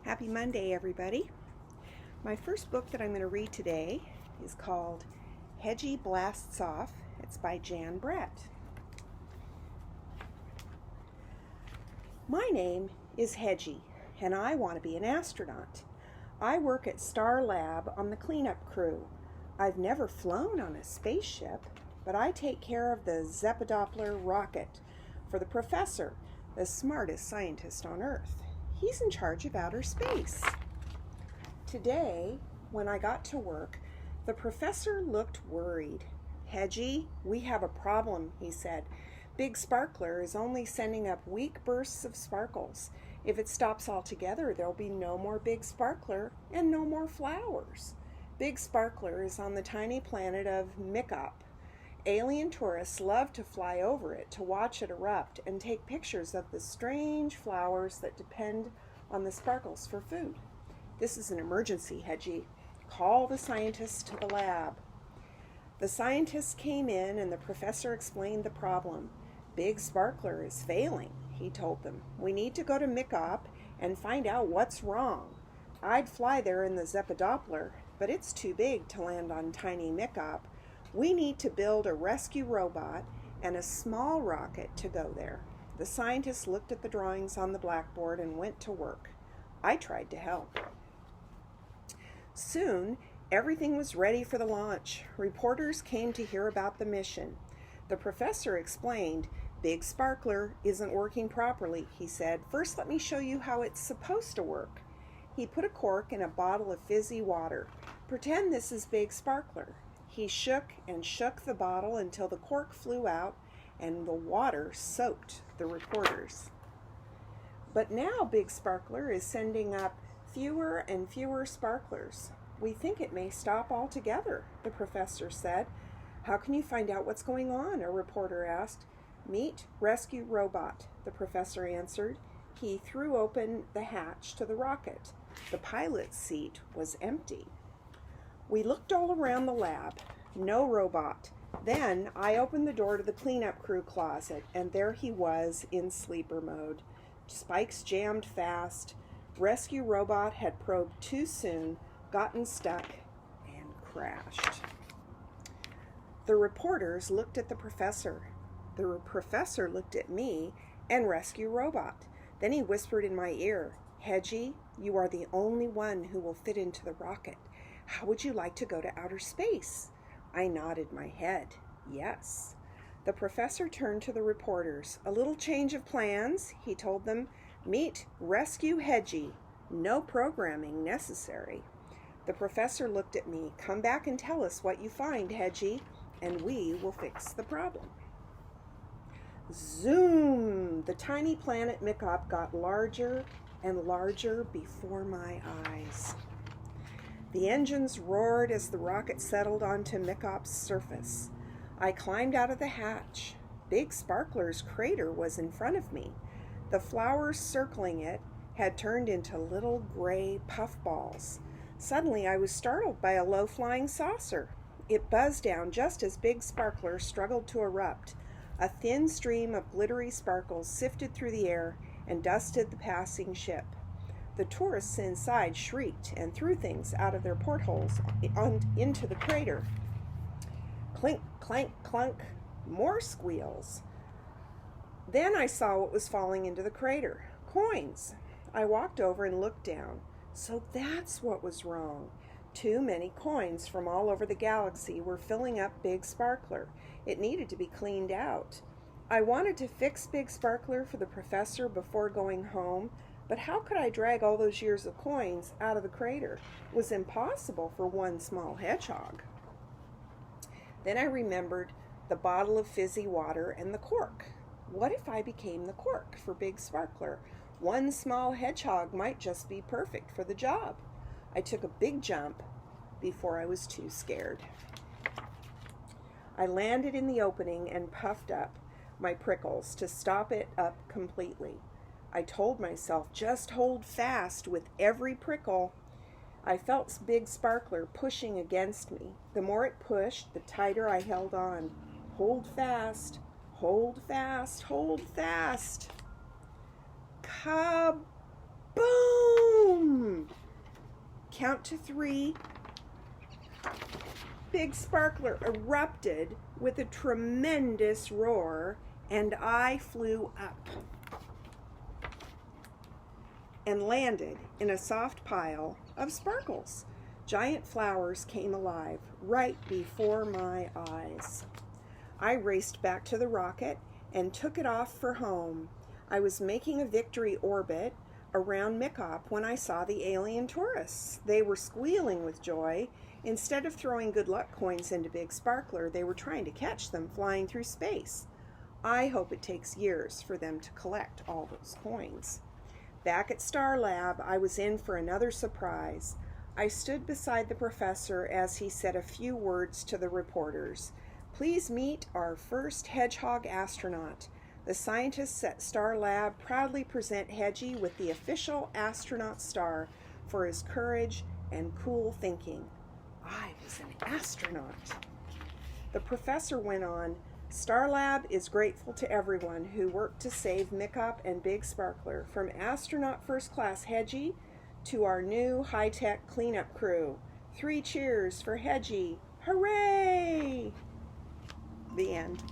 Happy Monday, everybody. My first book that I'm going to read today is called Hedgie Blasts Off. It's by Jan Brett. My name is Hedgie, and I want to be an astronaut. I work at Star Lab on the cleanup crew. I've never flown on a spaceship, but I take care of the Zeppelin rocket for the professor, the smartest scientist on Earth. He's in charge of outer space. Today, when I got to work, the professor looked worried. Hedgie, we have a problem, he said. Big Sparkler is only sending up weak bursts of sparkles. If it stops altogether, there'll be no more Big Sparkler and no more flowers. Big Sparkler is on the tiny planet of Mikop. Alien tourists love to fly over it to watch it erupt and take pictures of the strange flowers that depend on the sparkles for food. This is an emergency, Hedgie. Call the scientists to the lab. The scientists came in and the professor explained the problem. Big Sparkler is failing, he told them. We need to go to Mikop and find out what's wrong. I'd fly there in the Zeppelin, but it's too big to land on tiny Mikop. We need to build a rescue robot and a small rocket to go there. The scientists looked at the drawings on the blackboard and went to work. I tried to help. Soon, everything was ready for the launch. Reporters came to hear about the mission. The professor explained, Big Sparkler isn't working properly, he said. First, let me show you how it's supposed to work. He put a cork in a bottle of fizzy water. Pretend this is Big Sparkler. He shook and shook the bottle until the cork flew out and the water soaked the reporters. But now Big Sparkler is sending up fewer and fewer sparklers. We think it may stop altogether, the professor said. How can you find out what's going on? A reporter asked. Meet Rescue Robot, the professor answered. He threw open the hatch to the rocket. The pilot's seat was empty. We looked all around the lab. No robot. Then I opened the door to the cleanup crew closet, and there he was in sleeper mode. Spikes jammed fast. Rescue Robot had probed too soon, gotten stuck, and crashed. The reporters looked at the professor. The professor looked at me and Rescue Robot. Then he whispered in my ear, Hedgie, you are the only one who will fit into the rocket. How would you like to go to outer space? I nodded my head. Yes. The professor turned to the reporters. A little change of plans, he told them. Meet Rescue Hedgie. No programming necessary. The professor looked at me. Come back and tell us what you find, Hedgie, and we will fix the problem. Zoom! The tiny planet Mikop got larger and larger before my eyes. The engines roared as the rocket settled onto Mikop's surface. I climbed out of the hatch. Big Sparkler's crater was in front of me. The flowers circling it had turned into little gray puffballs. Suddenly I was startled by a low-flying saucer. It buzzed down just as Big Sparkler struggled to erupt. A thin stream of glittery sparkles sifted through the air and dusted the passing ship. The tourists inside shrieked and threw things out of their portholes into the crater. Clink, clank, clunk, more squeals. Then I saw what was falling into the crater. Coins. I walked over and looked down. So that's what was wrong. Too many coins from all over the galaxy were filling up Big Sparkler. It needed to be cleaned out. I wanted to fix Big Sparkler for the professor before going home, but how could I drag all those years of coins out of the crater? It was impossible for one small hedgehog. Then I remembered the bottle of fizzy water and the cork. What if I became the cork for Big Sparkler? One small hedgehog might just be perfect for the job. I took a big jump before I was too scared. I landed in the opening and puffed up my prickles to stop it up completely. I told myself, just hold fast with every prickle. I felt Big Sparkler pushing against me. The more it pushed, the tighter I held on. Hold fast, hold fast, hold fast. Kaboom! count to 3, Big Sparkler erupted with a tremendous roar, and I flew up and landed in a soft pile of sparkles. Giant flowers came alive right before my eyes. I raced back to the rocket and took it off for home. I was making a victory orbit around Mikop when I saw the alien tourists. They were squealing with joy. Instead of throwing good luck coins into Big Sparkler, they were trying to catch them flying through space. I hope it takes years for them to collect all those coins. Back at Star Lab, I was in for another surprise. I stood beside the professor as he said a few words to the reporters. Please meet our first hedgehog astronaut. The scientists at Star Lab proudly present Hedgie with the official astronaut star for his courage and cool thinking. I was an astronaut. The professor went on, Star Lab is grateful to everyone who worked to save Mikop and Big Sparkler, from astronaut first class Hedgie to our new high-tech cleanup crew. 3 cheers for Hedgie. Hooray! The end.